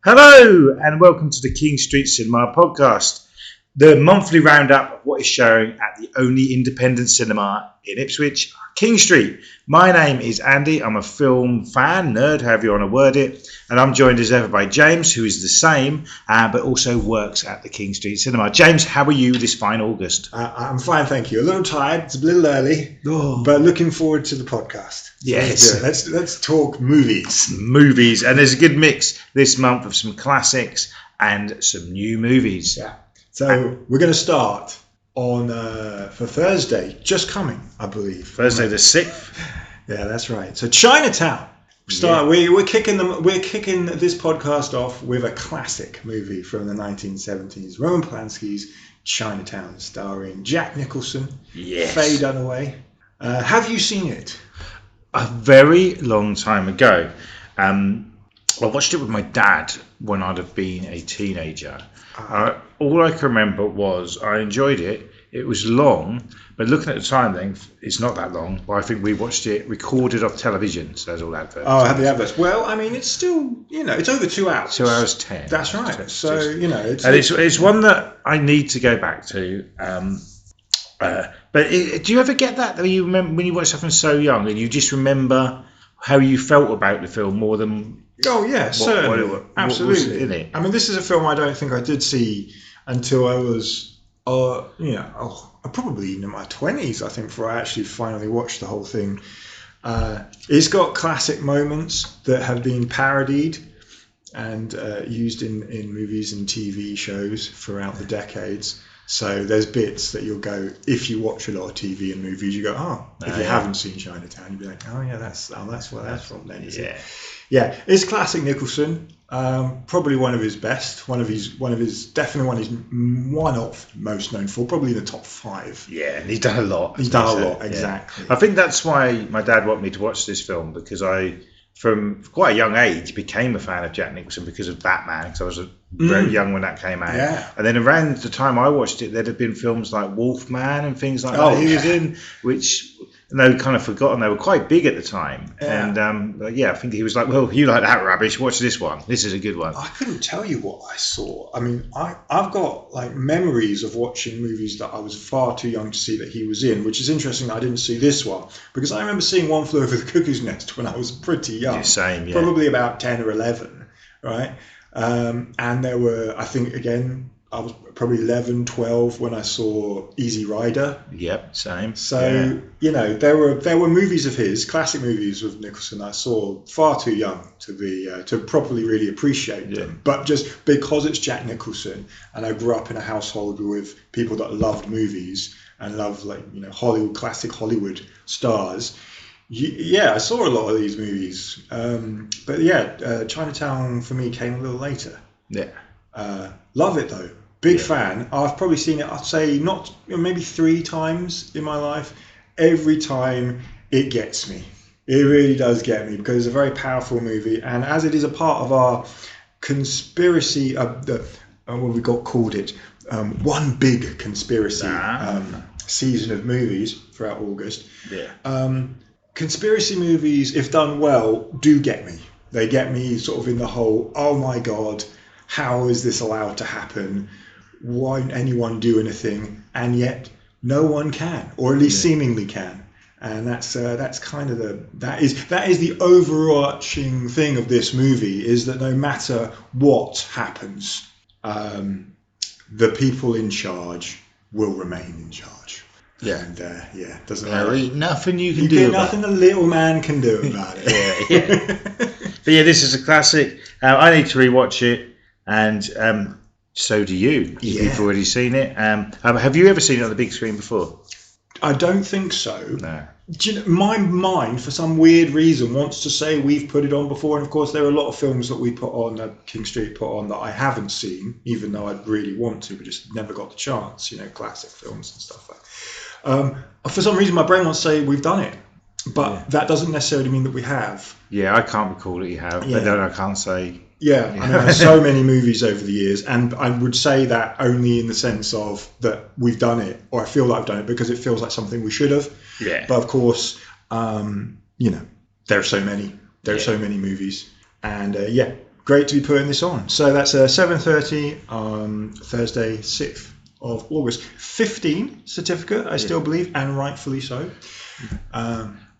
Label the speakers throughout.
Speaker 1: Hello and welcome to the King Street Cinema podcast, the monthly roundup of what is showing at the only independent cinema in Ipswich, King Street. My name is Andy. I'm a film fan, nerd, however you want to word it, and I'm joined as ever by James, who is the same, but also works at the King Street Cinema. James, how are you this fine August?
Speaker 2: I'm fine, thank you. A little tired, it's a little early, but looking forward to the podcast.
Speaker 1: Yes.
Speaker 2: Let's talk movies.
Speaker 1: Movies, and there's a good mix this month of some classics and some new movies.
Speaker 2: Yeah. So we're going to start on for Thursday, just coming, I believe.
Speaker 1: Thursday the 6th.
Speaker 2: Yeah, that's right. So Chinatown. We're kicking this podcast off with a classic movie from the 1970s, Roman Polanski's Chinatown, starring Jack Nicholson, Faye Dunaway. Have you seen it?
Speaker 1: A very long time ago. I watched it with my dad when I'd have been a teenager. All I can remember was I enjoyed it. It was long, but looking at the time then, it's not that long. But I think we watched it recorded off television, so there's all adverts.
Speaker 2: Oh, I had the adverts. Well, I mean, it's still, it's over 2 hours.
Speaker 1: 2 hours 10.
Speaker 2: That's right.
Speaker 1: It's one that I need to go back to. But do you ever get that you remember when you watch something so young and you just remember how you felt about the film more than?
Speaker 2: Oh yeah, certainly, absolutely.
Speaker 1: What was in it?
Speaker 2: I mean, this is a film I don't think I did see until I was, probably even in my 20s. I think before I actually finally watched the whole thing. It's got classic moments that have been parodied and used in movies and TV shows throughout the decades. So there's bits that you'll go, if you watch a lot of TV and movies, you go, if you haven't seen Chinatown, you'll be like, that's where that's from then. Yeah, it's classic Nicholson. Probably one of his best. One of his most known for. Probably in the top 5.
Speaker 1: Yeah, and he's done a lot.
Speaker 2: Exactly.
Speaker 1: I think that's why my dad wanted me to watch this film, because I, from quite a young age, became a fan of Jack Nicholson because of Batman, because I was very young when that came out.
Speaker 2: Yeah.
Speaker 1: And then around the time I watched it, there'd have been films like Wolfman and things like that he was in, which they were kind of forgotten. They were quite big at the time. Yeah. And I think he was like, well, you like that rubbish, watch this one. This is a good one.
Speaker 2: I couldn't tell you what I saw. I mean, I've got like memories of watching movies that I was far too young to see that he was in, which is interesting. I didn't see this one because I remember seeing One Flew Over the Cuckoo's Nest when I was pretty young.
Speaker 1: Same, yeah.
Speaker 2: Probably about 10 or 11, right? And there were, I think, again, I was probably 11, 12 when I saw Easy Rider.
Speaker 1: Yep, same.
Speaker 2: So, there were movies of his, classic movies with Nicholson I saw far too young to properly really appreciate them. But just because it's Jack Nicholson and I grew up in a household with people that loved movies and loved Hollywood, classic Hollywood stars. I saw a lot of these movies. But Chinatown for me came a little later.
Speaker 1: Yeah.
Speaker 2: Love it though. Big fan. I've probably seen it, I'd say maybe 3 times in my life. Every time it gets me. It really does get me because it's a very powerful movie. And as it is a part of our conspiracy, what we called it, one big conspiracy season of movies throughout August.
Speaker 1: Yeah.
Speaker 2: Conspiracy movies, if done well, do get me. They get me sort of in the whole, oh my God, how is this allowed to happen? Why won't anyone do anything? And yet no one can, or at least seemingly can. And that's kind of that is the overarching thing of this movie, is that no matter what happens, the people in charge will remain in charge.
Speaker 1: Yeah.
Speaker 2: And doesn't
Speaker 1: matter. Nothing you can
Speaker 2: do. Nothing a little man can do about it.
Speaker 1: Yeah. But this is a classic. I need to rewatch it, and so do you. You've already seen it. Have you ever seen it on the big screen before?
Speaker 2: I don't think so.
Speaker 1: No.
Speaker 2: My mind, for some weird reason, wants to say we've put it on before, and of course there are a lot of films that we put on, that King Street put on, that I haven't seen, even though I'd really want to, but just never got the chance. Classic films and stuff like that. For some reason, my brain wants to say we've done it, but that doesn't necessarily mean that we have.
Speaker 1: Yeah, I can't recall that you have, but then I can't say.
Speaker 2: Yeah, I mean, there's so many movies over the years, and I would say that only in the sense of that we've done it, or I feel like I've done it because it feels like something we should have.
Speaker 1: Yeah.
Speaker 2: But of course, there are so many. There are so many movies, and great to be putting this on. So that's 7:30 on Thursday, 6th of August. 15 certificate, I still believe, and rightfully so.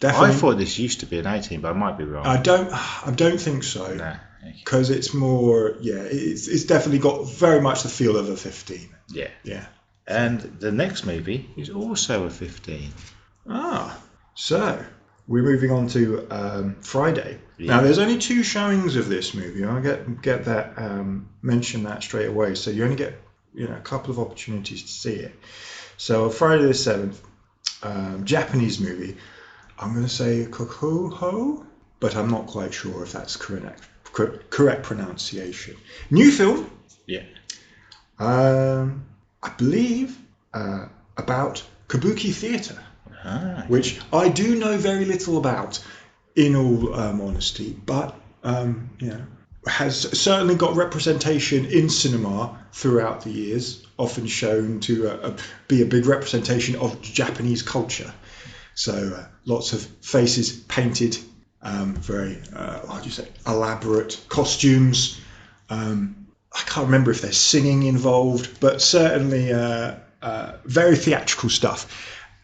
Speaker 2: Definitely.
Speaker 1: I thought this used to be an 18, but I might be wrong.
Speaker 2: I don't think so.
Speaker 1: Nah.
Speaker 2: Because it's more, it's definitely got very much the feel of a 15.
Speaker 1: Yeah.
Speaker 2: Yeah.
Speaker 1: And the next movie is also a 15.
Speaker 2: So we're moving on to Friday.
Speaker 1: Yeah.
Speaker 2: Now there's only 2 showings of this movie. I'll get that mention that straight away. So you only get a couple of opportunities to see it. So Friday the 7th, Japanese movie. I'm going to say Kokuho, but I'm not quite sure if that's correct pronunciation. New film.
Speaker 1: Yeah.
Speaker 2: I believe about kabuki theatre, which I do know very little about, in all honesty, but has certainly got representation in cinema throughout the years, often shown to be a big representation of Japanese culture. So lots of faces painted, very elaborate costumes. I can't remember if there's singing involved, but certainly very theatrical stuff.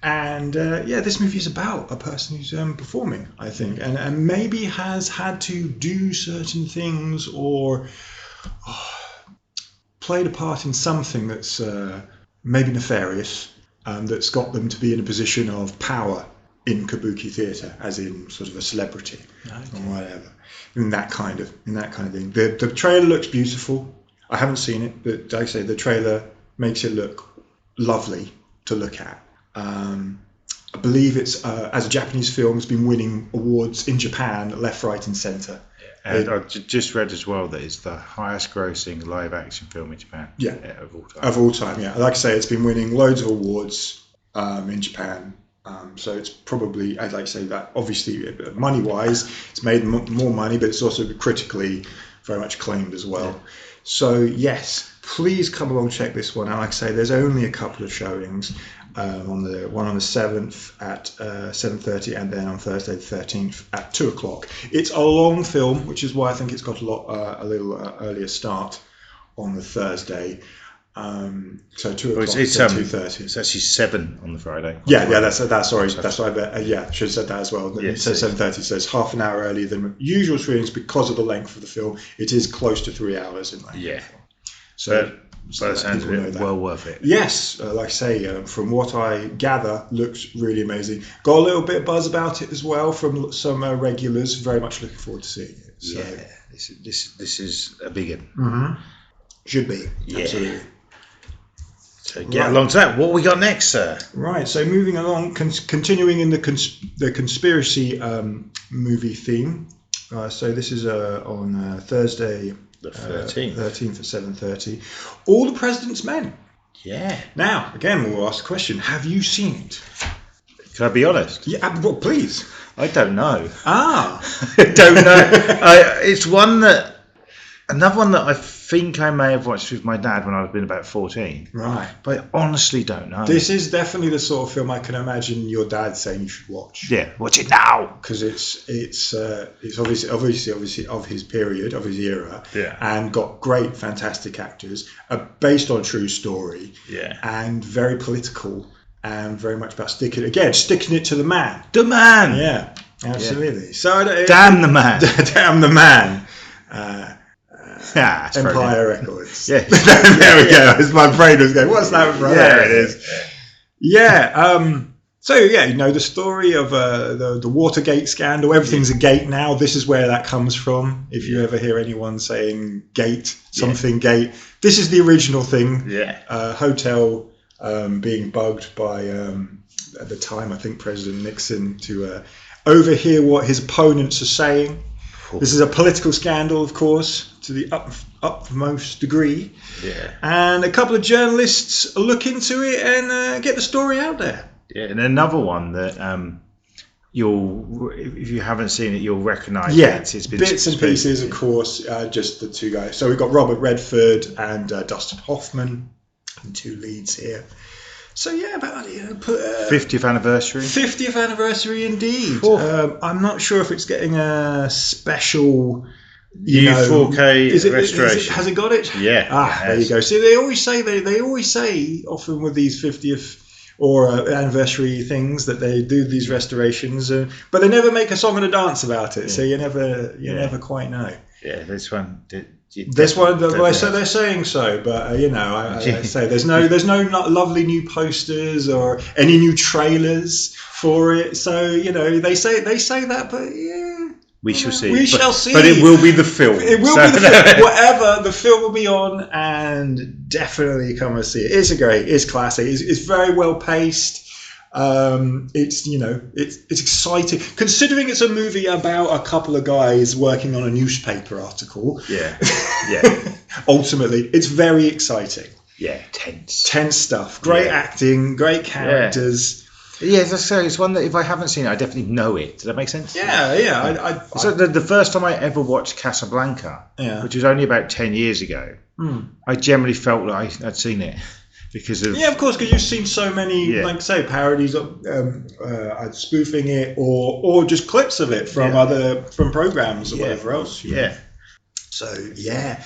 Speaker 2: And this movie is about a person who's performing, I think, and maybe has had to do certain things or played a part in something that's maybe nefarious, that's got them to be in a position of power in kabuki theatre, as in sort of a celebrity or whatever, in that kind of thing. The trailer looks beautiful. I haven't seen it, but like I say, the trailer makes it look lovely to look at. I believe it's as a Japanese film, it's been winning awards in Japan, left, right, and centre.
Speaker 1: And I just read as well that it's the highest grossing live action film in Japan.
Speaker 2: Yeah,
Speaker 1: of all time.
Speaker 2: Of all time, yeah. Like I say, it's been winning loads of awards in Japan. So it's probably, I'd like to say that obviously money-wise, it's made more money, but it's also critically very much acclaimed as well. Yeah. So yes, please come along, check this one out. Like I say, there's only a couple of showings. On the 7th at 7:30, and then on Thursday the 13th at 2 o'clock. It's a long film, which is why I think it's got a little earlier start on the Thursday. So 2 o'clock,
Speaker 1: it's
Speaker 2: 2:30.
Speaker 1: It's actually 7 on the Friday.
Speaker 2: That's sorry. That's what I bet. Should have said that as well. It says 7:30, so it's half an hour earlier than usual screenings because of the length of the film. It is close to 3 hours in length.
Speaker 1: Yeah.
Speaker 2: So
Speaker 1: that sounds well worth it.
Speaker 2: Yes, like I say, from what I gather, looks really amazing. Got a little bit of buzz about it as well from some regulars. Very much looking forward to seeing it. So.
Speaker 1: Yeah, this is a big one.
Speaker 2: Mm-hmm. Should be. Yeah. Absolutely.
Speaker 1: So get along to that. What we got next, sir?
Speaker 2: Right. So moving along, continuing in the conspiracy movie theme. So this is on Thursday.
Speaker 1: The 13th.
Speaker 2: 13th at 7:30. All the President's Men.
Speaker 1: Yeah.
Speaker 2: Now, again, we'll ask the question, have you seen it?
Speaker 1: Can I be honest?
Speaker 2: Yeah, well, please.
Speaker 1: I don't know.
Speaker 2: I
Speaker 1: don't know. It's another one that I think I may have watched with my dad when I was been about 14.
Speaker 2: Right.
Speaker 1: But I honestly don't know.
Speaker 2: This is definitely the sort of film I can imagine your dad saying you should watch.
Speaker 1: Yeah, watch it now.
Speaker 2: Because it's obviously of his period, of his era.
Speaker 1: Yeah.
Speaker 2: And got great, fantastic actors. Based on a true story.
Speaker 1: Yeah.
Speaker 2: And very political. And very much about sticking it to the man.
Speaker 1: The man.
Speaker 2: Yeah, absolutely. Yeah. So
Speaker 1: damn the man.
Speaker 2: Damn the man. Empire Records.
Speaker 1: Yeah.
Speaker 2: There we go. As my brain was going, what's that? Right? There it is. Yeah. So the story of the Watergate scandal. Everything's a gate now. This is where that comes from. If you ever hear anyone saying gate, gate, this is the original thing.
Speaker 1: Yeah.
Speaker 2: Hotel being bugged by at the time I think President Nixon to overhear what his opponents are saying. This is a political scandal, of course, to the utmost degree.
Speaker 1: Yeah.
Speaker 2: And a couple of journalists look into it and get the story out there.
Speaker 1: Yeah, and another one that if you haven't seen it, you'll recognise.
Speaker 2: Yeah,
Speaker 1: it's been
Speaker 2: bits and pieces, of course, just the two guys. So we've got Robert Redford and Dustin Hoffman, the two leads here. So about
Speaker 1: 50th anniversary.
Speaker 2: 50th anniversary indeed. I'm not sure if it's getting a special
Speaker 1: 4K restoration.
Speaker 2: Has it got it?
Speaker 1: Yeah.
Speaker 2: There you go. See, they always say often with these 50th or anniversary things that they do these restorations, but they never make a song and a dance about it. So you never quite know.
Speaker 1: Yeah, this one.
Speaker 2: This one, they're saying so, but I say there's no lovely new posters or any new trailers for it. So they say that, but yeah.
Speaker 1: We shall see.
Speaker 2: We shall see.
Speaker 1: But it will be the film.
Speaker 2: It will be the film. Whatever, the film will be on, and definitely come and see it. It's classic. It's very well paced. It's exciting. Considering it's a movie about a couple of guys working on a newspaper article.
Speaker 1: Yeah.
Speaker 2: Ultimately, it's very exciting.
Speaker 1: Yeah, tense.
Speaker 2: Tense stuff. Great acting, great characters.
Speaker 1: Yeah, so it's one that if I haven't seen it, I definitely know it. Does that make sense?
Speaker 2: Yeah.
Speaker 1: So the first time I ever watched Casablanca, which was only about 10 years ago, I generally felt like I'd seen it because of...
Speaker 2: Yeah, of course, because you've seen so many, like say, parodies of spoofing it or just clips of it from programs or whatever else.
Speaker 1: Yeah.
Speaker 2: So, yeah.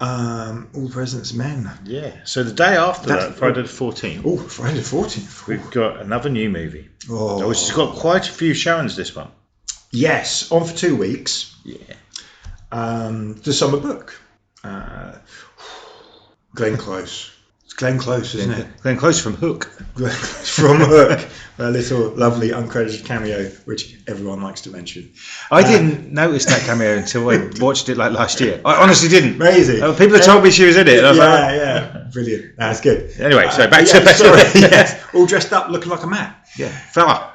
Speaker 2: All President's Men.
Speaker 1: Yeah. So the day after that, Friday the 14th.
Speaker 2: Oh, Friday the 14th.
Speaker 1: We've got another new movie.
Speaker 2: Oh.
Speaker 1: Which has got quite a few showings, this one.
Speaker 2: Yes, on for 2 weeks.
Speaker 1: Yeah.
Speaker 2: The Summer Book. Glenn Close. It's Glenn Close, isn't it?
Speaker 1: Glenn Close from Hook.
Speaker 2: From Hook. A little lovely uncredited cameo, which everyone likes to mention.
Speaker 1: I didn't notice that cameo until I watched it like last year. I honestly didn't.
Speaker 2: Amazing.
Speaker 1: People have told me she was in it. And I was
Speaker 2: yeah. Brilliant. That's good.
Speaker 1: Anyway, so back to
Speaker 2: yes. All dressed up, looking like a man.
Speaker 1: Yeah, fella.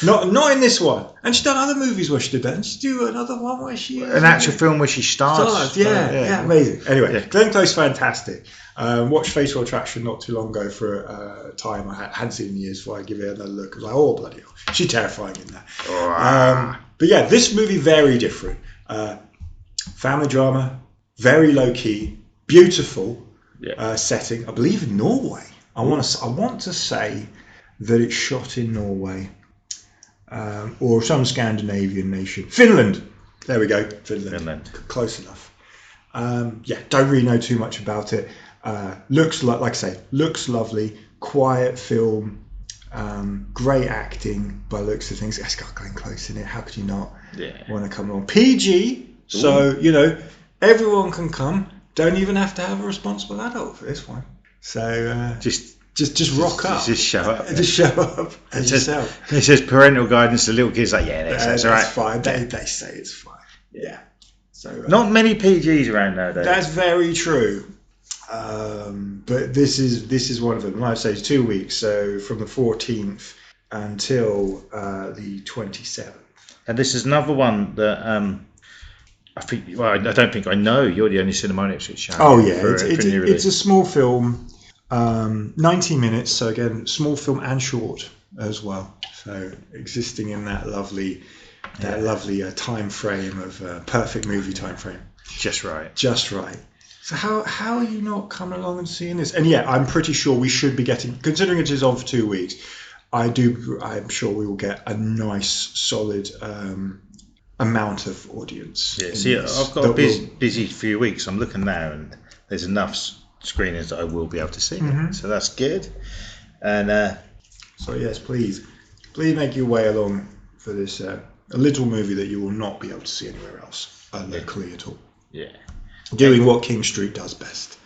Speaker 2: Not in this one. And she's done other movies where she did that. And she's do another one where she...
Speaker 1: An actual film where she stars.
Speaker 2: Yeah, amazing. Anyway, Glenn Close, fantastic. Watched Fatal Attraction not too long ago for a time I hadn't seen in years before I give it another look. I was like, oh, bloody hell. She's terrifying in that. But yeah, this movie, very different. Family drama, very low-key, beautiful setting. I believe in Norway. I want to say that it's shot in Norway. Or some Scandinavian nation. Finland. There we go. Finland. Close enough. Don't really know too much about it. Looks like I say, looks lovely. Quiet film. Great acting by looks of things. It's got Glenn Close in it. How could you not want to come along? PG. So everyone can come. Don't even have to have a responsible adult for this one. So Just rock up.
Speaker 1: Just show up.
Speaker 2: Just show up as yourself.
Speaker 1: It says parental guidance. The little kid's like, that's all right.
Speaker 2: It's fine. They say it's fine. Yeah. So
Speaker 1: not many PGs around nowadays.
Speaker 2: That's very true. But this is one of them. Like I say, it's 2 weeks. So from the 14th until the 27th.
Speaker 1: And this is another one that I think. Well, I don't think I know. You're the only cinema in Ipswich show.
Speaker 2: Oh yeah, it's a small film. 90 minutes, so again, small film and short as well. So existing in that lovely time frame of perfect movie time frame.
Speaker 1: Just right.
Speaker 2: So how are you not coming along and seeing this? And I'm pretty sure we should be getting, considering it is on for 2 weeks. I'm sure we will get a nice solid amount of audience.
Speaker 1: Yeah. See, I've got a busy few weeks. I'm looking now, and there's enough screenings that I will be able to see. So that's good. And
Speaker 2: so yes, please make your way along for this a little movie that you will not be able to see anywhere else locally at all.
Speaker 1: Yeah,
Speaker 2: doing what King Street does best,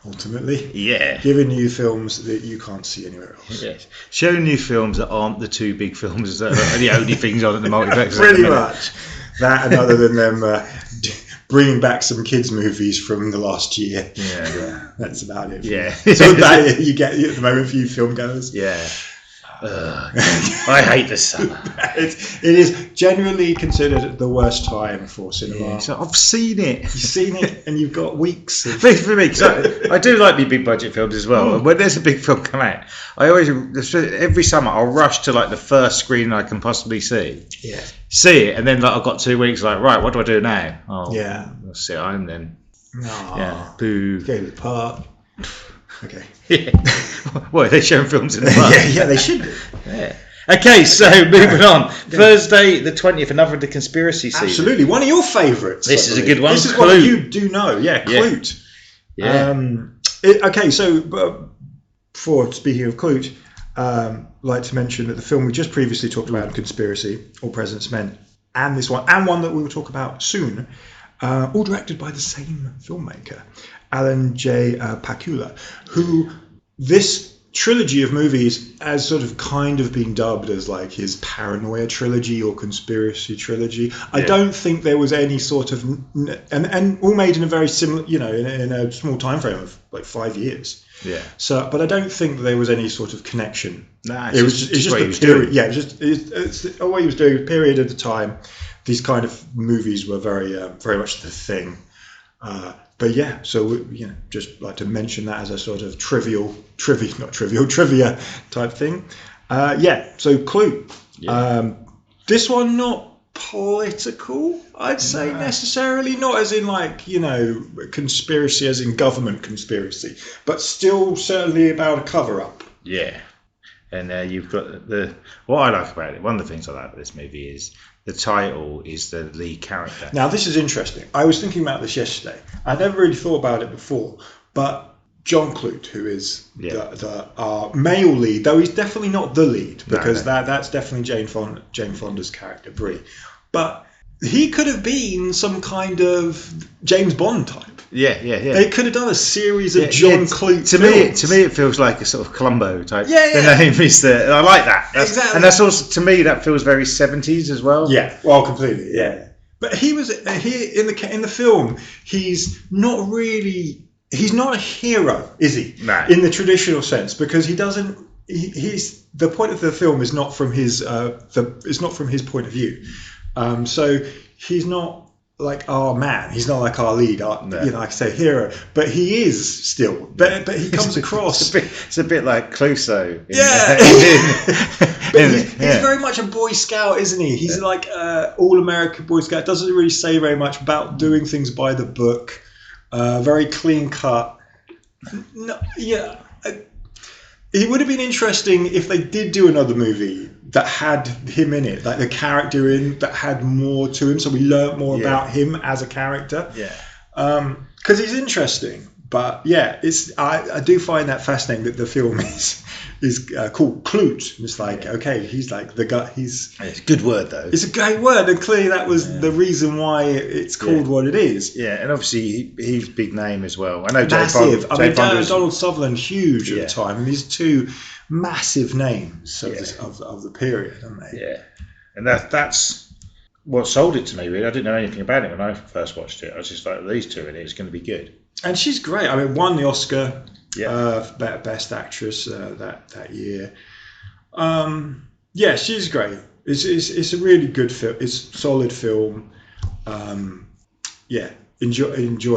Speaker 2: ultimately.
Speaker 1: Yeah,
Speaker 2: giving you films that you can't see anywhere else.
Speaker 1: Yes, showing you films that aren't the two big films that are the only things on at the multiplex.
Speaker 2: Pretty much that, and other than them bringing back some kids' movies from the last year. Yeah. That's about it.
Speaker 1: Yeah.
Speaker 2: So that you get at the moment for you film goers.
Speaker 1: Yeah. I hate the summer.
Speaker 2: It is generally considered the worst time for cinema.
Speaker 1: Yeah, so I've seen it.
Speaker 2: You've seen it, and you've got weeks.
Speaker 1: For me, cause I do like me big budget films as well. When there's a big film come out, I always every summer I'll rush to like the first screen I can possibly see.
Speaker 2: Yeah.
Speaker 1: See it, and then like I've got 2 weeks. Like, right, what do I do now? Oh,
Speaker 2: yeah.
Speaker 1: I'll sit at home then.
Speaker 2: Aww.
Speaker 1: Yeah. Boo.
Speaker 2: Go to the park. Okay.
Speaker 1: Yeah. Well, they're showing films in the park.
Speaker 2: yeah, they should do.
Speaker 1: Yeah. Okay, so moving on. Thursday, the 20th, another of the conspiracy season.
Speaker 2: Absolutely. One of your favourites.
Speaker 1: This is a good one.
Speaker 2: This is
Speaker 1: Clute.
Speaker 2: one you do know. Yeah, Clute.
Speaker 1: Yeah.
Speaker 2: Okay, so before speaking of Clute, I'd like to mention that the film we just previously talked about, Conspiracy, All President's Men, and this one, and one that we will talk about soon, all directed by the same filmmaker, Alan J. Pakula, who this trilogy of movies has sort of kind of been dubbed as like his paranoia trilogy or conspiracy trilogy. I don't think there was any sort of, and all made in a very similar, in a small time frame of like 5 years.
Speaker 1: Yeah.
Speaker 2: So, but I don't think there was any sort of connection.
Speaker 1: Nah,
Speaker 2: it's just
Speaker 1: what
Speaker 2: the
Speaker 1: he was
Speaker 2: period.
Speaker 1: doing.
Speaker 2: Yeah, it's what he was doing. Period at the time. These kind of movies were very much the thing. But yeah, so just like to mention that as a sort of trivia type thing. So Clue.
Speaker 1: Yeah.
Speaker 2: This one not political, I'd say necessarily, not as in like conspiracy as in government conspiracy, but still certainly about a cover-up.
Speaker 1: Yeah. And you've got what I like about it. One of the things I like about this movie is the title is the lead character.
Speaker 2: Now this is interesting. I was thinking about this yesterday. I never really thought about it before, but John Clute, who is the male lead, though he's definitely not the lead, because that's definitely Jane Fonda's character, Brie. But he could have been some kind of James Bond type.
Speaker 1: Yeah.
Speaker 2: They could have done a series of John Clute
Speaker 1: films. To me, it feels like a sort of Columbo type.
Speaker 2: Yeah.
Speaker 1: The name is I like that.
Speaker 2: Exactly.
Speaker 1: And that's also, to me, that feels very 70s as well.
Speaker 2: Yeah. Well, completely. Yeah. But he was in the film. He's not really. He's not a hero, is he?
Speaker 1: No.
Speaker 2: In the traditional sense, because he doesn't. He's the point of the film is not from his. It's not from his point of view. So he's not like our man. He's not like our lead. Like I say, hero. But he is still. But he comes across.
Speaker 1: It's a bit like Clouseau.
Speaker 2: He's very much a Boy Scout, isn't he? He's like all-American Boy Scout. Doesn't really say very much about doing things by the book. Very clean cut. It would have been interesting if they did do another movie that had him in it, like the character that had more to him, so we learnt more about him as a character.
Speaker 1: Yeah.
Speaker 2: Because he's interesting. But yeah, I do find that fascinating that the film is called Clute. It's like, okay, he's like the guy. It's
Speaker 1: a good word though.
Speaker 2: It's a great word, and clearly that was the reason why it's called what it is.
Speaker 1: Yeah, and obviously he's a big name as well. I know
Speaker 2: massive.
Speaker 1: Donald
Speaker 2: Sutherland, huge at the time, and these two massive names of the period, aren't they?
Speaker 1: Yeah, and that's what sold it to me. Really, I didn't know anything about it when I first watched it. I was just like, these two in it, it's going to be good. And
Speaker 2: she's great. I mean, won the Oscar Best Actress that year. She's great. It's a really good film. It's a solid film. Enjoy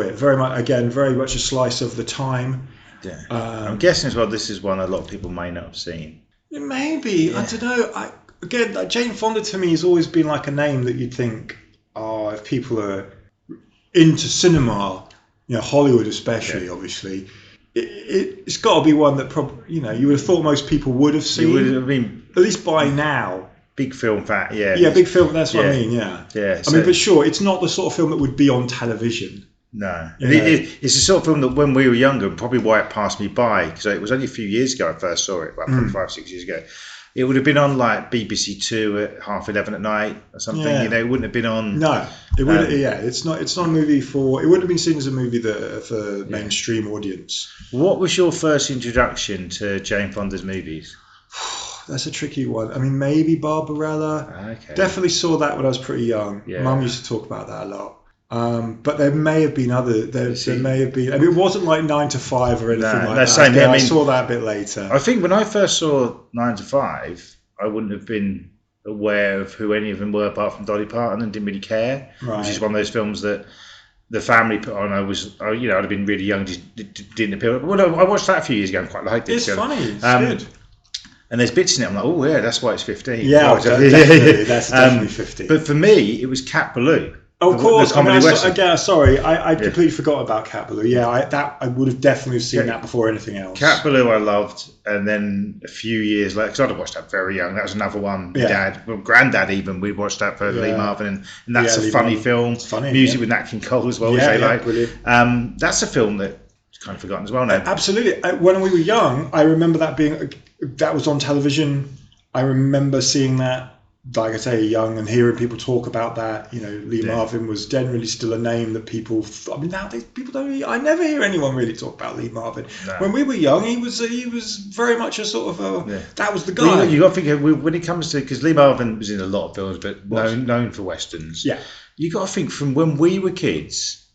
Speaker 2: it very much. Again, very much a slice of the time.
Speaker 1: Yeah. I'm guessing as well. This is one a lot of people may not have seen.
Speaker 2: Maybe I don't know. Jane Fonda to me has always been like a name that you'd think, if people are into cinema. Hollywood especially, obviously, it's got to be one that probably, you would have thought most people would have seen.
Speaker 1: You would have been,
Speaker 2: at least by now.
Speaker 1: Big film fan,
Speaker 2: Yeah, big film. That's what I mean. Yeah. I mean, but sure, it's not the sort of film that would be on television.
Speaker 1: No, it's the sort of film that when we were younger, probably why it passed me by, because it was only a few years ago I first saw it, about 5-6 years ago. It would have been on like BBC Two at 11:30 at night or something. It wouldn't have been on.
Speaker 2: No, it would. It's not a movie for. It wouldn't have been seen as a movie for mainstream audience.
Speaker 1: What was your first introduction to Jane Fonda's movies?
Speaker 2: That's a tricky one. I mean, maybe Barbarella.
Speaker 1: Okay.
Speaker 2: Definitely saw that when I was pretty young.
Speaker 1: Yeah.
Speaker 2: Mum used to talk about that a lot. But there may have been other. There may have been. I mean, it wasn't like 9 to 5 or anything like that.
Speaker 1: Same. I
Speaker 2: saw that a bit later.
Speaker 1: I think when I first saw 9 to 5, I wouldn't have been aware of who any of them were apart from Dolly Parton and didn't really care.
Speaker 2: Right.
Speaker 1: Which is one of those films that the family put on. I'd have been really young, just didn't appeal. Well, I watched that a few years ago and quite liked it.
Speaker 2: It's funny. It's good.
Speaker 1: And there's bits in it. I'm like, oh yeah, that's why it's 15.
Speaker 2: Yeah, definitely. That's definitely 15.
Speaker 1: But for me, it was Cat Ballou.
Speaker 2: Of course.
Speaker 1: the comedy western.
Speaker 2: Again, sorry, I completely forgot about Cat Ballou. Yeah, I would have definitely seen that before anything else.
Speaker 1: Cat Ballou I loved, and then a few years later, because I'd watched that very young. That was another one. Granddad even, we watched that for Lee Marvin, and that's a funny film.
Speaker 2: It's funny.
Speaker 1: Music with Nat King Cole as well, which I like.
Speaker 2: Brilliant.
Speaker 1: That's a film that is kind of forgotten as well now.
Speaker 2: Absolutely. When we were young, I remember that was on television. I remember seeing that. Like I say, young, and hearing people talk about that. Lee Marvin was generally still a name that people. Nowadays people don't. I never hear anyone really talk about Lee Marvin. No. When we were young, he was very much a sort of that was the guy.
Speaker 1: Well, you got to think when it comes to, because Lee Marvin was in a lot of films, but known for westerns.
Speaker 2: Yeah,
Speaker 1: you got to think from when we were kids.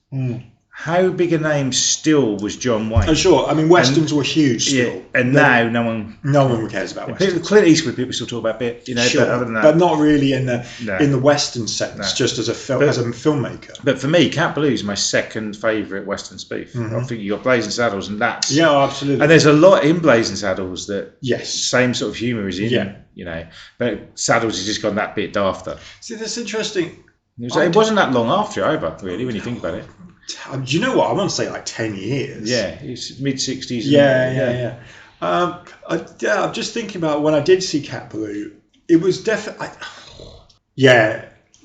Speaker 1: How big a name still was John Wayne?
Speaker 2: Oh, sure. I mean, westerns were huge still.
Speaker 1: Yeah, and now no one
Speaker 2: cares about westerns.
Speaker 1: Clint Eastwood, people still talk about bit,
Speaker 2: sure,
Speaker 1: but other than that,
Speaker 2: but not really in the western sense, just as a filmmaker.
Speaker 1: But for me, Cat Ballou is my second favourite western spoof. I think you got Blazing Saddles, and that's
Speaker 2: absolutely.
Speaker 1: And there's a lot in Blazing Saddles that same sort of humour is in. But Saddles has just gone that bit after.
Speaker 2: See, that's interesting.
Speaker 1: It wasn't that long after either, really, when you think about it.
Speaker 2: Do you know what? I want to say like 10 years.
Speaker 1: Yeah, it's mid-60s.
Speaker 2: Yeah. I'm just thinking about when I did see Cat Ballou. It was definitely...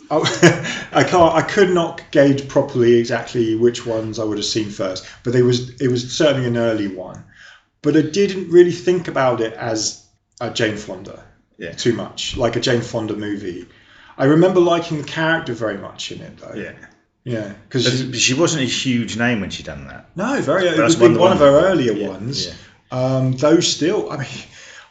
Speaker 2: I could not gauge properly exactly which ones I would have seen first, but it was certainly an early one. But I didn't really think about it as a Jane Fonda too much, like a Jane Fonda movie. I remember liking the character very much in it, though. Yeah, because
Speaker 1: she wasn't a huge name when she done that.
Speaker 2: No, it was one of her earlier ones. Though still, I mean,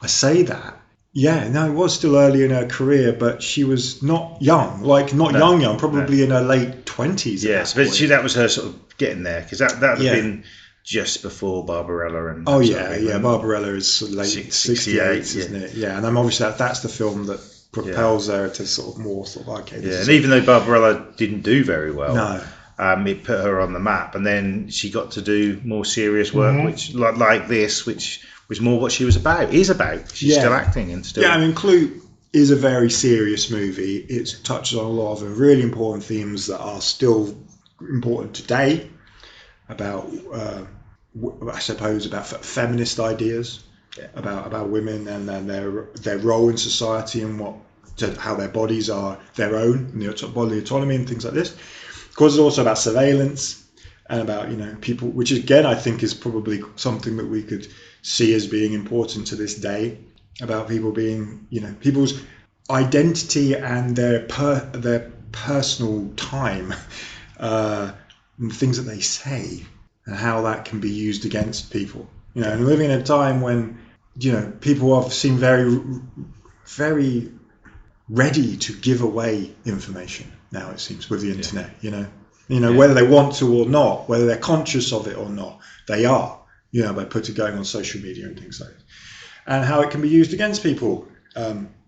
Speaker 2: I say that. Yeah, no, it was still early in her career, but she was not young, young, probably in her late 20s.
Speaker 1: Yes, but that was her sort of getting there, because that would have been just before Barbarella. And
Speaker 2: Barbarella is late 68, isn't it? Yeah, and obviously that's the film that propels her to sort of more sort of arcade.
Speaker 1: Yeah, and even though Barbarella didn't do very well, it put her on the map, and then she got to do more serious work, which like this, which was more what she was about. She's still acting and still.
Speaker 2: Yeah, I mean, Clue is a very serious movie. It touches on a lot of really important themes that are still important today. About, I suppose, about feminist ideas. About women and their role in society and how their bodies are their own, bodily autonomy and things like this. Of course, it's also about surveillance and about people, which again I think is probably something that we could see as being important to this day. About people being, people's identity and their personal time, and things that they say, and how that can be used against people. And living in a time when people seem very, very ready to give away information now. It seems with the internet, whether they want to or not, whether they're conscious of it or not, they are. By going on social media and things like that, and how it can be used against people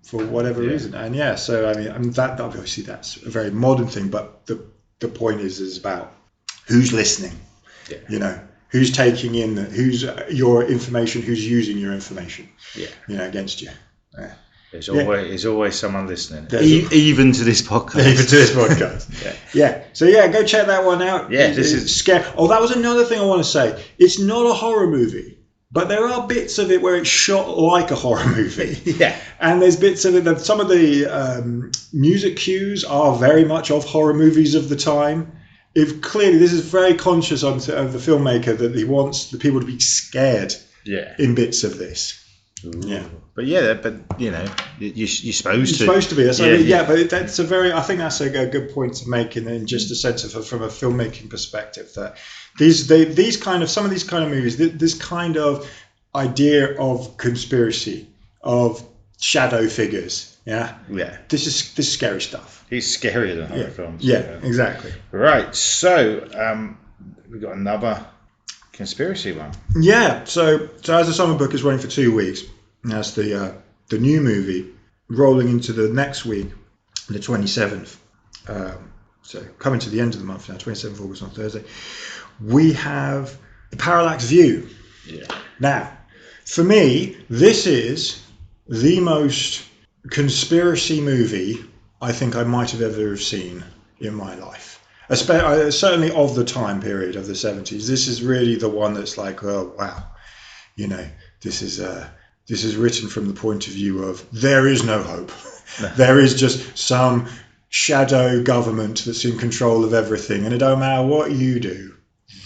Speaker 2: for whatever reason. And so I mean that obviously that's a very modern thing, but the point is about who's listening. Who's taking in, who's your information, who's using your information, against you.
Speaker 1: There's always someone listening, even to this podcast.
Speaker 2: So go check that one out.
Speaker 1: This is
Speaker 2: scary. Oh, that was another thing I want to say. It's not a horror movie, but there are bits of it where it's shot like a horror movie. And there's bits of it that some of the music cues are very much of horror movies of the time. If clearly this is very conscious of the filmmaker that he wants the people to be scared in bits of this.
Speaker 1: Ooh. But you're supposed to.
Speaker 2: You're supposed to be. But that's I think that's a good point to make in just a sense of from a filmmaking perspective, that some of these kind of movies, this kind of idea of conspiracy, of shadow figures. This is scary stuff.
Speaker 1: It's scarier than horror films.
Speaker 2: Exactly.
Speaker 1: Right, so we've got another conspiracy one.
Speaker 2: So as the summer book is running for 2 weeks, that's the new movie rolling into the next week, the 27th. So coming to the end of the month now, 27th August on Thursday, we have The Parallax View. Now, for me, this is the most conspiracy movie I think I might have ever seen in my life. Certainly of the time period of the 70s. This is really the one that's like, oh wow, you know, this is written from the point of view of there is no hope.
Speaker 1: No.
Speaker 2: There is just some shadow government that's in control of everything, and it don't matter what you do,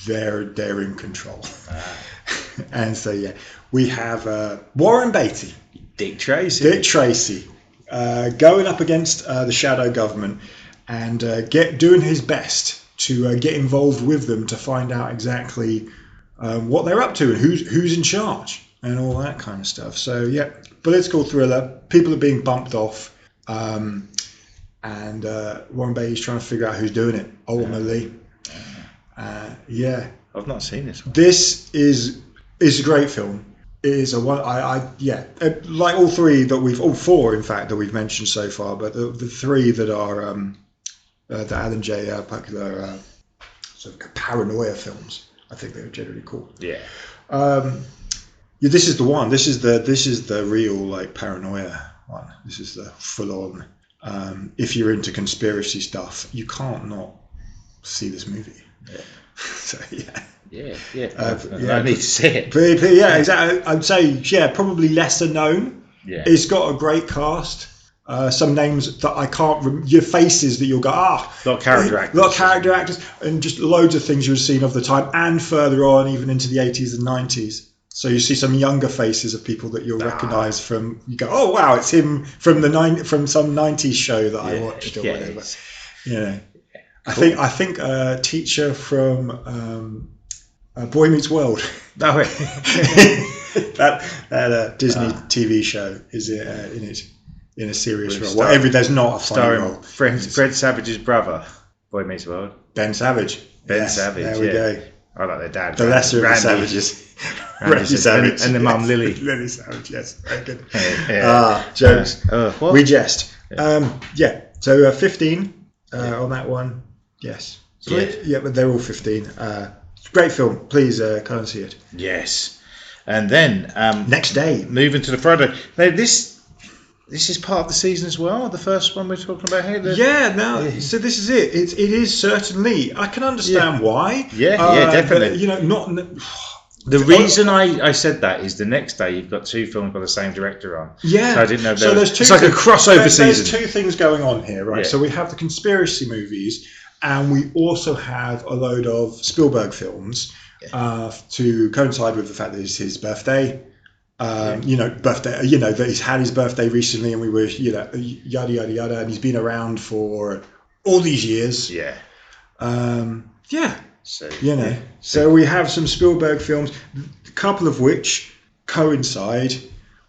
Speaker 2: they're in control. And so yeah, we have Warren Beatty,
Speaker 1: Dick Tracy,
Speaker 2: going up against the shadow government and doing his best to get involved with them to find out exactly what they're up to and who's in charge and all that kind of stuff. So yeah, political thriller. People are being bumped off, and Warren Beatty's trying to figure out who's doing it ultimately. Yeah,
Speaker 1: I've not seen this one.
Speaker 2: This is a great film. It is a one. Like all four in fact that we've mentioned so far, but the three that are the Alan J. Popular sort of paranoia films, I think they were generally called.
Speaker 1: Yeah.
Speaker 2: This is the one. This is the real like paranoia one. This is the full on. If you're into conspiracy stuff, you can't not see this movie.
Speaker 1: Yeah.
Speaker 2: So yeah.
Speaker 1: Yeah. I need to see it.
Speaker 2: But yeah, exactly. I'd say probably lesser known.
Speaker 1: Yeah.
Speaker 2: It's got a great cast. Some names that I can't your faces that you'll go,
Speaker 1: A lot of character actors.
Speaker 2: And just loads of things you've seen of the time and further on, even into the 80s and 90s. So you see some younger faces of people that you'll recognise from. You go, oh wow, it's him from from some 90s show that I watched or whatever. Yeah, cool. I think a teacher from Boy Meets World.
Speaker 1: Oh,
Speaker 2: that Disney TV show is in it. In a serious role. There's not a funny role.
Speaker 1: Fred Savage's brother, Boy Meets World.
Speaker 2: Ben Savage.
Speaker 1: Savage.
Speaker 2: There we go.
Speaker 1: I like their dad.
Speaker 2: The lesser of the Savages. Randy Savage.
Speaker 1: And the mum, Lily.
Speaker 2: Lily Savage, yes. Very good.
Speaker 1: Jokes.
Speaker 2: We jest. So 15 on that one. Yes. But they're all 15. Great film. Please come and see it.
Speaker 1: Yes. And then...
Speaker 2: next day.
Speaker 1: Moving to the Friday. Now, this is part of the season as well. The first one we're talking about here.
Speaker 2: So this is it. It is certainly. I can understand why.
Speaker 1: Yeah, definitely.
Speaker 2: But, not.
Speaker 1: The reason I said that is the next day you've got two films by the same director on.
Speaker 2: Yeah.
Speaker 1: So I didn't know.
Speaker 2: There's two.
Speaker 1: It's like a crossover season.
Speaker 2: There's two things going on here, right?
Speaker 1: Yeah.
Speaker 2: So we have the conspiracy movies, and we also have a load of Spielberg films to coincide with the fact that it's his birthday. Birthday. That he's had his birthday recently, and we were, yada yada yada, and he's been around for all these years.
Speaker 1: Yeah.
Speaker 2: So we have some Spielberg films, a couple of which coincide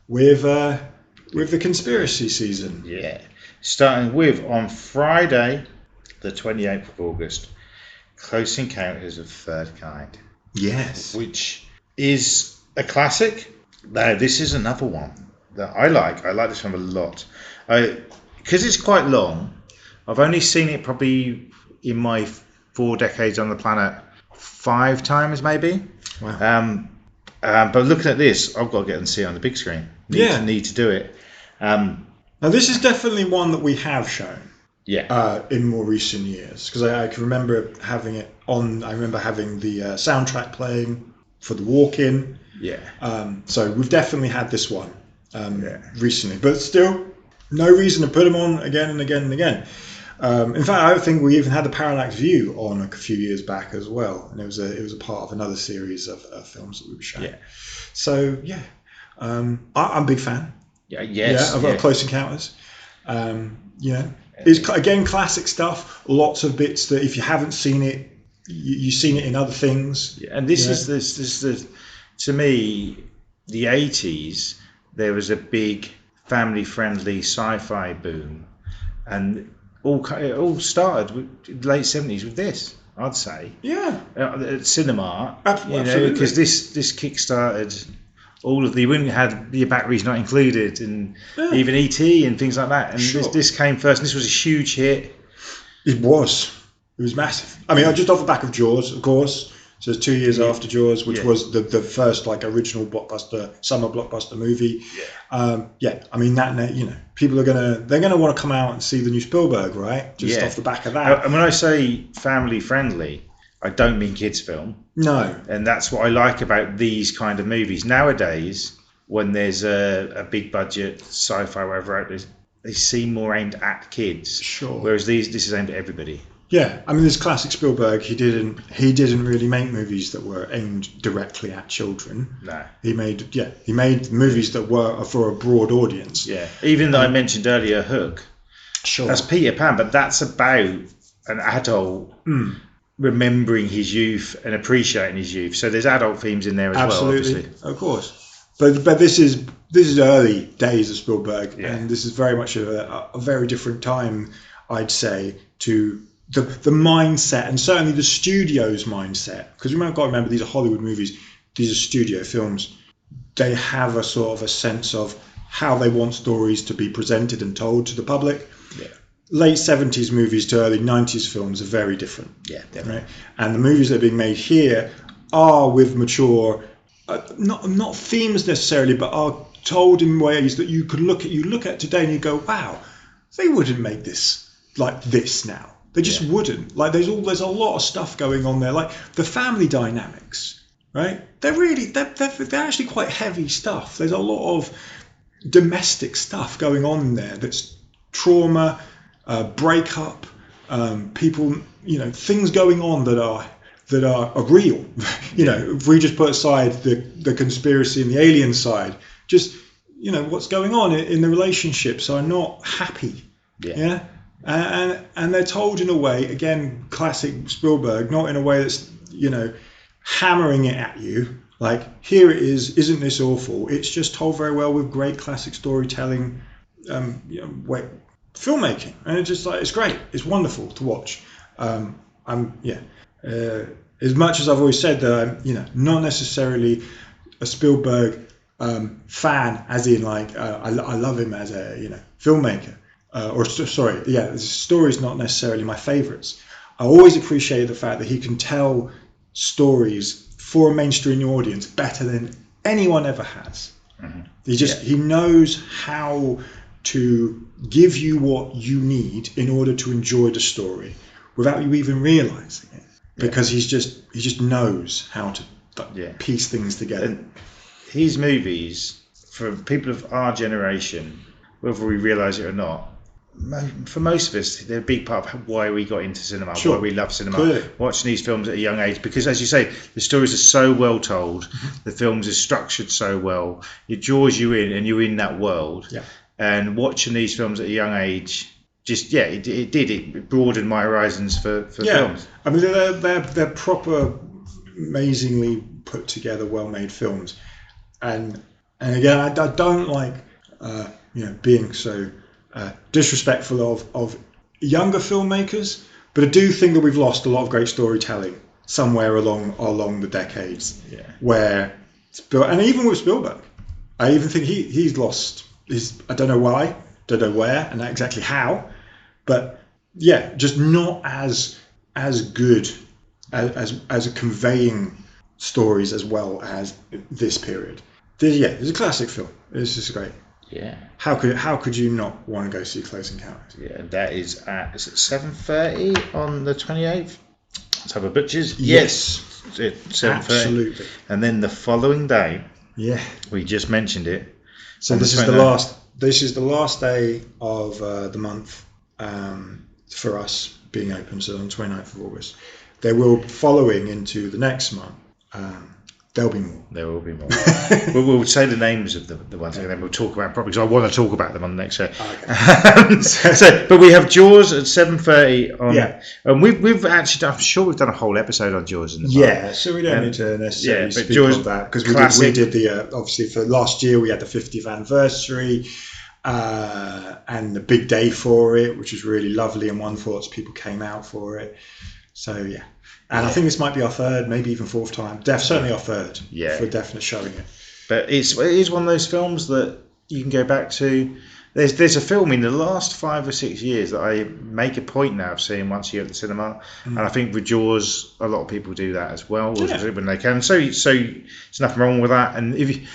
Speaker 2: with the conspiracy season.
Speaker 1: Yeah. Starting with on Friday, the 28th of August, Close Encounters of Third Kind.
Speaker 2: Yes.
Speaker 1: Which is a classic. Now, this is another one that I like. I like this one a lot. Because it's quite long. I've only seen it probably in my 4 decades on the planet 5 times, maybe.
Speaker 2: Wow.
Speaker 1: But looking at this, I've got to get and see it on the big screen. Need to do it.
Speaker 2: Now, this is definitely one that we have shown.
Speaker 1: Yeah.
Speaker 2: In more recent years, because I can remember having it on. I remember having the soundtrack playing for the walk-in.
Speaker 1: Yeah.
Speaker 2: So we've definitely had this one recently, but still, no reason to put them on again and again and again. In fact, I think we even had the Parallax View on a few years back as well, and it was a part of another series of films that we were showing.
Speaker 1: Yeah.
Speaker 2: So I'm a big fan.
Speaker 1: Yeah. Yes.
Speaker 2: Of Close Encounters. It's again classic stuff. Lots of bits that if you haven't seen it, you've seen it in other things.
Speaker 1: Yeah, and this is the to me, the 80s. There was a big family-friendly sci-fi boom, and it all started with late 70s with this. I'd say.
Speaker 2: Yeah.
Speaker 1: Cinema.
Speaker 2: Absolutely.
Speaker 1: Because this kick-started all of the. We had the Batteries Not Included, and even E.T. and things like that. And this came first. And this was a huge hit.
Speaker 2: It was massive. I mean, just off the back of Jaws, of course. So it's 2 years after Jaws, which
Speaker 1: Yeah.
Speaker 2: was the first like original summer blockbuster movie. I mean people they're gonna want to come out and see the new Spielberg, right? Just off the back of that.
Speaker 1: And when I say family friendly, I don't mean kids film.
Speaker 2: No.
Speaker 1: And that's what I like about these kind of movies. Nowadays, when there's a big budget sci-fi, whatever, they seem more aimed at kids.
Speaker 2: Sure.
Speaker 1: Whereas this is aimed at everybody.
Speaker 2: Yeah, I mean, this classic Spielberg, he didn't really make movies that were aimed directly at children.
Speaker 1: No.
Speaker 2: He made movies that were for a broad audience.
Speaker 1: Yeah. Even though I mentioned earlier Hook.
Speaker 2: Sure.
Speaker 1: That's Peter Pan, but that's about an adult remembering his youth and appreciating his youth. So there's adult themes in there as well, obviously.
Speaker 2: Of course. But this is early days of Spielberg, and this is very much a very different time, I'd say, to the mindset, and certainly the studio's mindset, because we've got to remember these are Hollywood movies, these are studio films. They have a sort of a sense of how they want stories to be presented and told to the public.
Speaker 1: Yeah.
Speaker 2: Late 70s movies to early 90s films are very different.
Speaker 1: Yeah, definitely.
Speaker 2: Right? And the movies that are being made here are with mature, not themes necessarily, but are told in ways that you look at today and you go, wow, they wouldn't make this like this now. They just wouldn't. Like there's a lot of stuff going on there. Like the family dynamics, right? They're actually quite heavy stuff. There's a lot of domestic stuff going on there. That's trauma, breakup, people, things going on that are real. If we just put aside the conspiracy and the alien side, just what's going on in the relationships are not happy. Yeah. And they're told in a way, again, classic Spielberg, not in a way that's, hammering it at you. Like, here it is, isn't this awful? It's just told very well with great classic storytelling, filmmaking. And it's just like, it's great. It's wonderful to watch. As much as I've always said that I'm, not necessarily a Spielberg fan, as in like, I love him as a, filmmaker. The story's not necessarily my favourites. I always appreciate the fact that he can tell stories for a mainstream audience better than anyone ever has. Mm-hmm. He knows how to give you what you need in order to enjoy the story without you even realising it, because he just knows how to piece things together.
Speaker 1: And his movies, for people of our generation, whether we realise it or not, for most of us, they're a big part of why we got into cinema, why we love cinema. Clearly. Watching these films at a young age, because as you say, the stories are so well told, the films are structured so well, it draws you in and you're in that world. Yeah. And watching these films at a young age, it broadened my horizons for films.
Speaker 2: I mean, they're proper, amazingly put together, well-made films. And again, I don't like being so disrespectful of younger filmmakers, but I do think that we've lost a lot of great storytelling somewhere along the decades. Yeah. Where and even with Spielberg, I even think he's lost his. I don't know why, don't know where, and not exactly how, but just not as good as conveying stories as well as this period. It's a classic film. It's just great.
Speaker 1: Yeah.
Speaker 2: How could you not want to go see Close Encounters?
Speaker 1: Yeah, that is at 7:30 on the 28th. October Butchers.
Speaker 2: Yes.
Speaker 1: 7:30.
Speaker 2: Absolutely.
Speaker 1: And then the following day.
Speaker 2: Yeah.
Speaker 1: We just mentioned it.
Speaker 2: So this is the last. This is the last day of the month for us being open. So on the 29th of August, there will following into the next month. There'll be more.
Speaker 1: There will be more. we'll say the names of the ones, and then we'll talk about properly, because I want to talk about them on the next show. Okay. But we have Jaws at 7:30 on. Yeah. And we've actually, I'm sure we've done a whole episode on Jaws in the past.
Speaker 2: Yeah, so we don't need to necessarily speak on that, because we did the obviously for last year we had the 50th anniversary and the big day for it, which was really lovely and wonderful. Lots of people came out for it. So yeah. And I think this might be our third, maybe even fourth time. Certainly our third for definite showing it.
Speaker 1: But it is one of those films that you can go back to. There's a film in the last 5 or 6 years that I make a point now of seeing once a year at the cinema, and I think with Jaws, a lot of people do that as well when they can. So there's nothing wrong with that. And if you,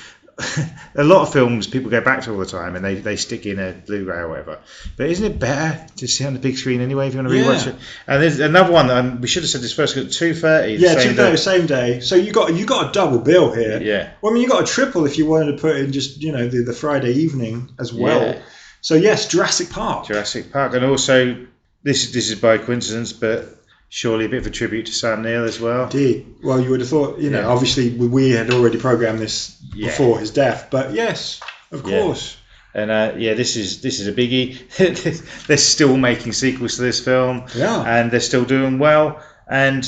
Speaker 1: a lot of films people go back to all the time, and they stick in a Blu-ray or whatever. But isn't it better to see on the big screen anyway if you want to rewatch it? And there's another one that we should have said this first. 2:30.
Speaker 2: Yeah, 2:30, same day. So you got a double bill here.
Speaker 1: Yeah.
Speaker 2: Well, I mean, you got a triple if you wanted to put in just the Friday evening as well.
Speaker 1: Yeah.
Speaker 2: So yes, Jurassic Park,
Speaker 1: and also this is by coincidence, but surely a bit of a tribute to Sam Neill as well.
Speaker 2: Indeed. Well, you would have thought, obviously we had already programmed this before his death, but yes, of course.
Speaker 1: And this is a biggie. They're still making sequels to this film, and they're still doing well. And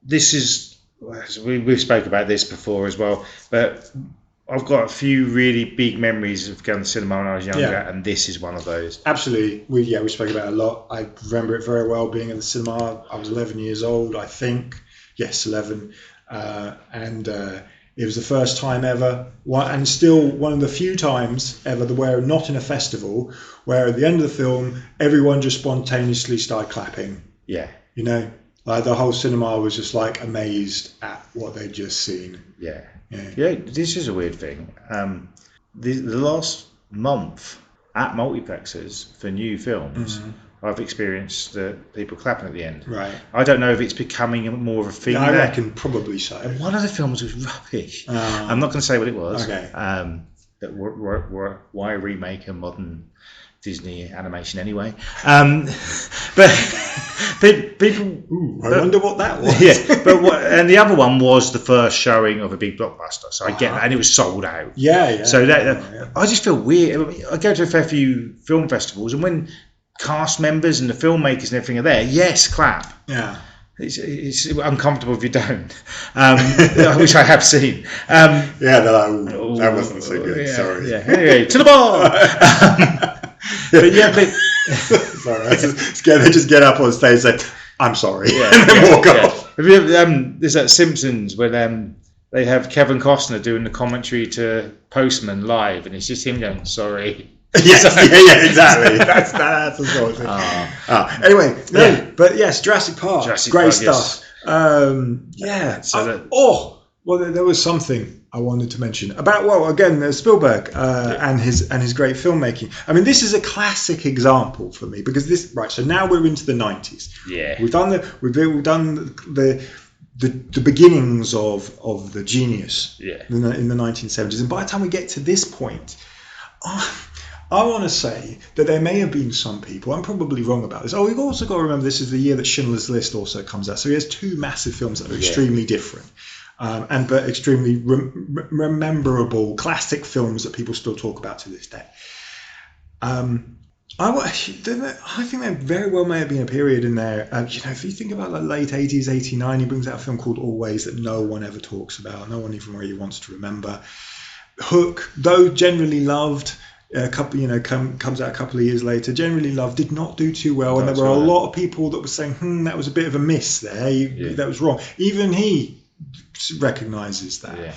Speaker 1: this is we've spoke about this before as well, but I've got a few really big memories of going to the cinema when I was younger, and this is one of those. Absolutely.
Speaker 2: We spoke about it a lot. I remember it very well being at the cinema. I was 11 years old, I think. Yes, 11. And it was the first time ever, and still one of the few times ever where not in a festival, where at the end of the film, everyone just spontaneously started clapping.
Speaker 1: Yeah.
Speaker 2: Like the whole cinema was just like amazed at what they'd just seen.
Speaker 1: Yeah. This is a weird thing. The last month at multiplexes for new films, I've experienced people clapping at the end.
Speaker 2: Right.
Speaker 1: I don't know if it's becoming more of a thing.
Speaker 2: I reckon probably so.
Speaker 1: And one of the films was rubbish. I'm not going to say what it was.
Speaker 2: Okay.
Speaker 1: Why remake a modern Disney animation anyway? But people.
Speaker 2: I wonder what that was.
Speaker 1: And the other one was the first showing of a big blockbuster, so I get that, and it was sold out. So I just feel weird. I go to a fair few film festivals, and when cast members and the filmmakers and everything are there, yes, clap.
Speaker 2: Yeah.
Speaker 1: It's uncomfortable if you don't, which I have seen.
Speaker 2: That wasn't so good. Sorry.
Speaker 1: Yeah. Anyway, to the bar.
Speaker 2: Sorry, they just get up on stage and say, "I'm sorry," and then walk off.
Speaker 1: There's that Simpsons when they have Kevin Costner doing the commentary to Postman live, and it's just him going, "Sorry."
Speaker 2: Exactly. That's the sort of thing. Anyway, but yes, Jurassic Park, great stuff.
Speaker 1: Yes.
Speaker 2: There was something I wanted to mention about again Spielberg and his great filmmaking. I mean, this is a classic example for me because So now we're into the 90s.
Speaker 1: Yeah.
Speaker 2: We've done the beginnings of the genius. In the 1970s, and by the time we get to this point, I want to say that there may have been some people, I'm probably wrong about this. We've also got to remember this is the year that Schindler's List also comes out. So he has two massive films that are extremely different, but extremely rememberable, classic films that people still talk about to this day. I think there very well may have been a period in there. If you think about the late 80s, 89, he brings out a film called Always that no one ever talks about, no one even really wants to remember. Hook, though generally loved, comes out a couple of years later, generally loved, did not do too well, and there were a lot of people that were saying, that was a bit of a miss there, that was wrong. Even he recognises that.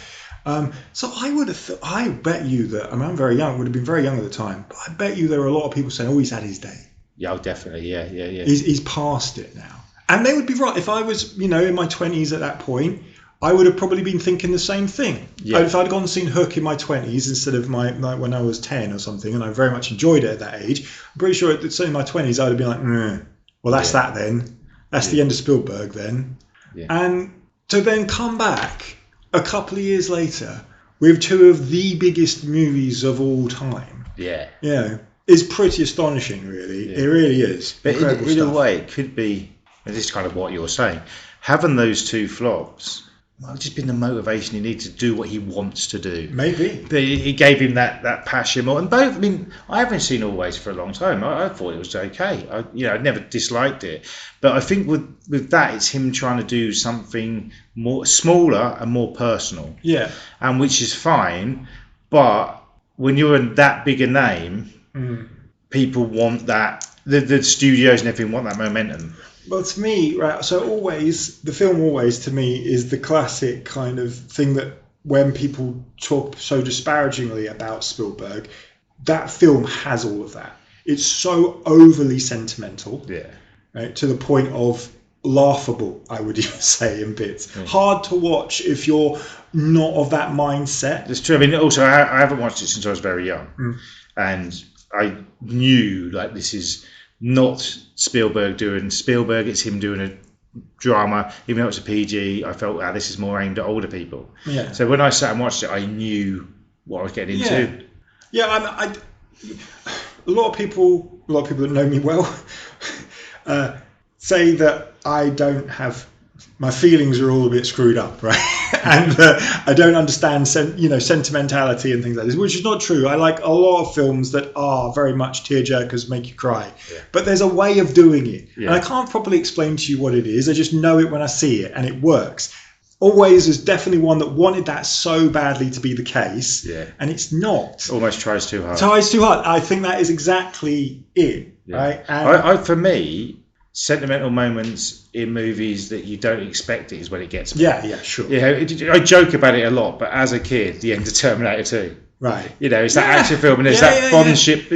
Speaker 2: So I bet you that, I'm very young, would have been very young at the time, but I bet you there were a lot of people saying, he's had his day.
Speaker 1: Definitely, yeah.
Speaker 2: He's past it now. And they would be right. If I was, in my 20s at that point, I would have probably been thinking the same thing. If I'd gone and seen Hook in my 20s instead of when I was 10 or something, and I very much enjoyed it at that age, I'm pretty sure in my 20s I'd have been like, that's that then. That's the end of Spielberg then. And to then come back a couple of years later with two of the biggest movies of all time. Is pretty astonishing, really. It really is.
Speaker 1: But in a way, it could be, and this is kind of what you're saying, having those two flops might have just been the motivation he needed to do what he wants to do.
Speaker 2: Maybe.
Speaker 1: But it gave him that passion more. And both, I haven't seen Always for a long time. I thought it was okay. I'd never disliked it. But I think with that, it's him trying to do something more smaller and more personal. And which is fine. But when you're in that big a name, people want that. The studios and everything want that momentum.
Speaker 2: Well, to me, right, so the film Always, to me, is the classic kind of thing that when people talk so disparagingly about Spielberg, that film has all of that. It's so overly sentimental, right, to the point of laughable, I would even say, in bits. Hard to watch if you're not of that mindset.
Speaker 1: It's true. I mean, also, I haven't watched it since I was very young, and I knew like this is not Spielberg doing Spielberg. It's him doing a drama, even though it's a PG. I felt this is more aimed at older people.
Speaker 2: Yeah.
Speaker 1: So when I sat and watched it, I knew what I was getting into.
Speaker 2: Yeah. A lot of people that know me well say that I don't have, my feelings are all a bit screwed up, right? And I don't understand, sentimentality and things like this, which is not true. I like a lot of films that are very much tearjerkers, make you cry. Yeah. But there's a way of doing it. Yeah. And I can't properly explain to you what it is. I just know it when I see it, and it works. Always is definitely one that wanted that so badly to be the case, and it's not.
Speaker 1: Almost tries too hard.
Speaker 2: Tries too hard. I think that is exactly it, right?
Speaker 1: And for me, sentimental moments in movies that you don't expect it is when it gets me.
Speaker 2: Yeah, sure.
Speaker 1: I joke about it a lot, but as a kid, the end of Terminator 2.
Speaker 2: Right.
Speaker 1: It's that action film, and it's that friendship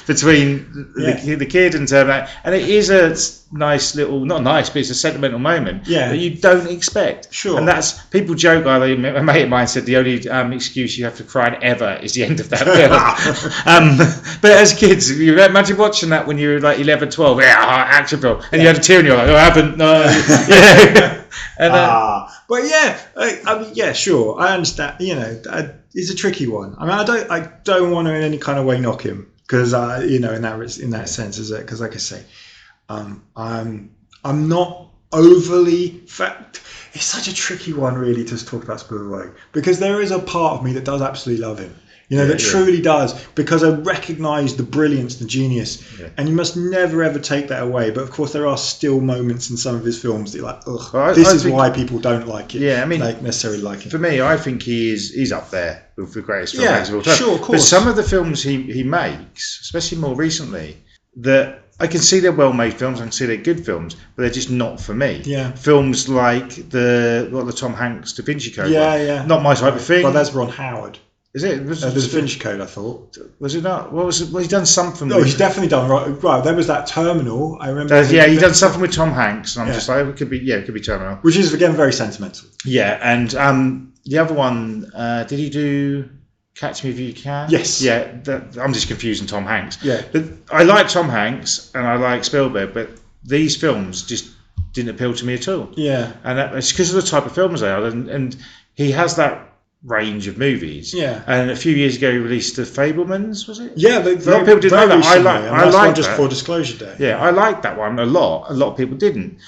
Speaker 1: between the kid and Terminator, and it is a nice little, not nice, but it's a sentimental moment that you don't expect.
Speaker 2: Sure.
Speaker 1: And that's, people joke. A mate of mine said the only excuse you have for crying ever is the end of that film. But as kids, you imagine watching that when you were like 11, 12, action film, and you had a tear and you're like, I haven't, no. And,
Speaker 2: sure, I understand. It's a tricky one. I mean, I don't want to in any kind of way knock him because in that sense, is it? Because like I say, I'm not overly. It's such a tricky one, really, to talk about Spielberg because there is a part of me that does absolutely love him. That truly does, because I recognise the brilliance, the genius, and you must never ever take that away. But of course, there are still moments in some of his films that you're like, ugh, this is why people don't like it.
Speaker 1: Yeah, I mean,
Speaker 2: they necessarily like it.
Speaker 1: For me, I think he's up there with the greatest filmmakers of all time.
Speaker 2: Sure, of course.
Speaker 1: But some of the films he makes, especially more recently, that I can see they're well-made films, I can see they're good films, but they're just not for me.
Speaker 2: Yeah.
Speaker 1: Films like the Tom Hanks Da Vinci Code.
Speaker 2: Yeah.
Speaker 1: Not my type of thing.
Speaker 2: Well, that's Ron Howard.
Speaker 1: Is it?
Speaker 2: There's Da Vinci Code, I thought.
Speaker 1: Was it not? What was it? Well, he's done something.
Speaker 2: No, he's definitely done right. There was that Terminal. I remember.
Speaker 1: He's done something with Tom Hanks, and I'm just like, it could be Terminal,
Speaker 2: which is again very sentimental.
Speaker 1: Yeah, and the other one, did he do Catch Me If You Can?
Speaker 2: Yes.
Speaker 1: Yeah, I'm just confusing Tom Hanks.
Speaker 2: Yeah,
Speaker 1: but I like Tom Hanks and I like Spielberg, but these films just didn't appeal to me at all.
Speaker 2: Yeah,
Speaker 1: and it's because of the type of films they are, and he has that range of movies.
Speaker 2: Yeah.
Speaker 1: And a few years ago he released The Fabelmans, was it?
Speaker 2: Yeah,
Speaker 1: a lot of people didn't know that. I like
Speaker 2: just for Disclosure Day.
Speaker 1: Yeah, I liked that one a lot. A lot of people didn't.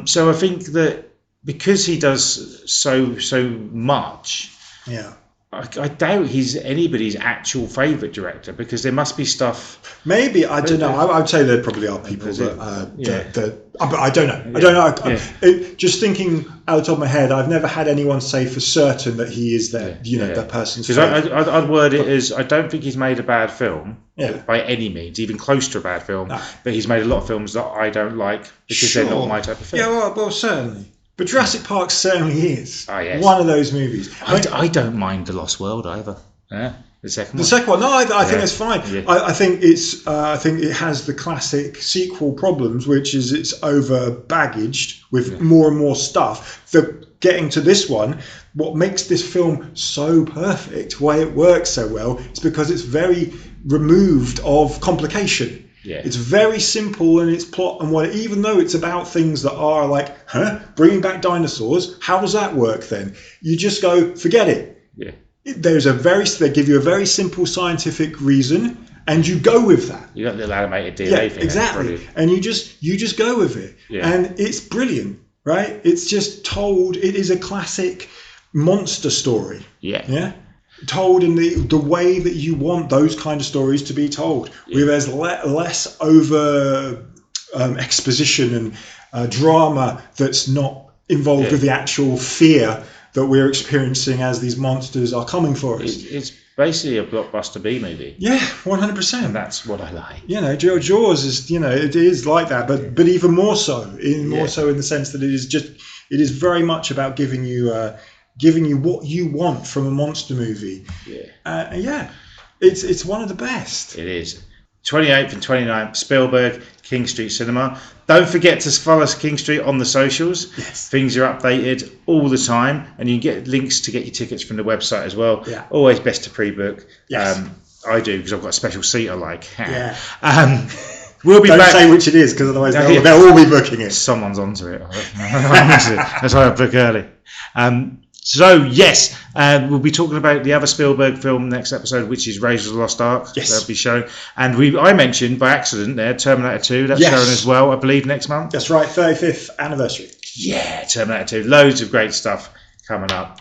Speaker 1: So I think that because he does so much, I doubt he's anybody's actual favourite director, because there must be stuff.
Speaker 2: Maybe, I don't know. I would say there probably are people that but I don't know. I don't know. Just thinking out the top of my head, I've never had anyone say for certain that he is that person's favourite.
Speaker 1: Because I'd word it as, I don't think he's made a bad film by any means, even close to a bad film. No. But he's made a lot of films that I don't like because they're not my type of film.
Speaker 2: Yeah, well, certainly. But Jurassic Park certainly is one of those movies.
Speaker 1: I don't mind The Lost World either. Yeah, the second one.
Speaker 2: No, I think it's fine. Yeah. I think it's. I think it has the classic sequel problems, which is it's over baggaged with more and more stuff. Getting to this one, what makes this film so perfect, why it works so well, is because it's very removed of complication.
Speaker 1: Yeah.
Speaker 2: It's very simple in its plot and what. Even though it's about things that are like, bringing back dinosaurs, how does that work then? You just go, forget it.
Speaker 1: Yeah.
Speaker 2: They give you a very simple scientific reason, and you go with that.
Speaker 1: You got a little animated DNA thing.
Speaker 2: Exactly. And you just go with it. Yeah. And it's brilliant, right? It's just told. It is a classic monster story.
Speaker 1: Yeah.
Speaker 2: Yeah. Told in the way that you want those kind of stories to be told, where there's less over exposition and drama that's not involved with the actual fear that we're experiencing as these monsters are coming for us.
Speaker 1: It's basically a blockbuster B movie.
Speaker 2: Yeah, 100%.
Speaker 1: And that's what I like.
Speaker 2: Jaws is, it is like that, but even more so, more so in the sense that it is very much about giving you giving you what you want from a monster movie.
Speaker 1: Yeah.
Speaker 2: It's one of the best.
Speaker 1: It is. 28th and 29th, Spielberg, King Street Cinema. Don't forget to follow King Street on the socials.
Speaker 2: Yes.
Speaker 1: Things are updated all the time, and you can get links to get your tickets from the website as well.
Speaker 2: Yeah.
Speaker 1: Always best to pre-book.
Speaker 2: Yes.
Speaker 1: I do, because I've got a special seat I like.
Speaker 2: Yeah.
Speaker 1: We'll be
Speaker 2: Don't
Speaker 1: back.
Speaker 2: say which it is, because otherwise they'll all be booking it.
Speaker 1: Someone's onto it. That's why I book early. So yes, we'll be talking about the other Spielberg film next episode, which is Raiders of the Lost Ark.
Speaker 2: Yes.
Speaker 1: That'll be shown. And I mentioned by accident there Terminator 2. That's
Speaker 2: Yes.
Speaker 1: shown as well, I believe, next month.
Speaker 2: That's right, 35th anniversary.
Speaker 1: Yeah, Terminator 2. Loads of great stuff coming up,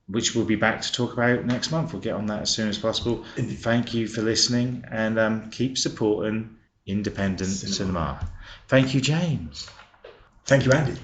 Speaker 1: which we'll be back to talk about next month. We'll get on that as soon as possible. Thank you for listening, and keep supporting independent cinema. Thank you, James.
Speaker 2: Thank you, Andy.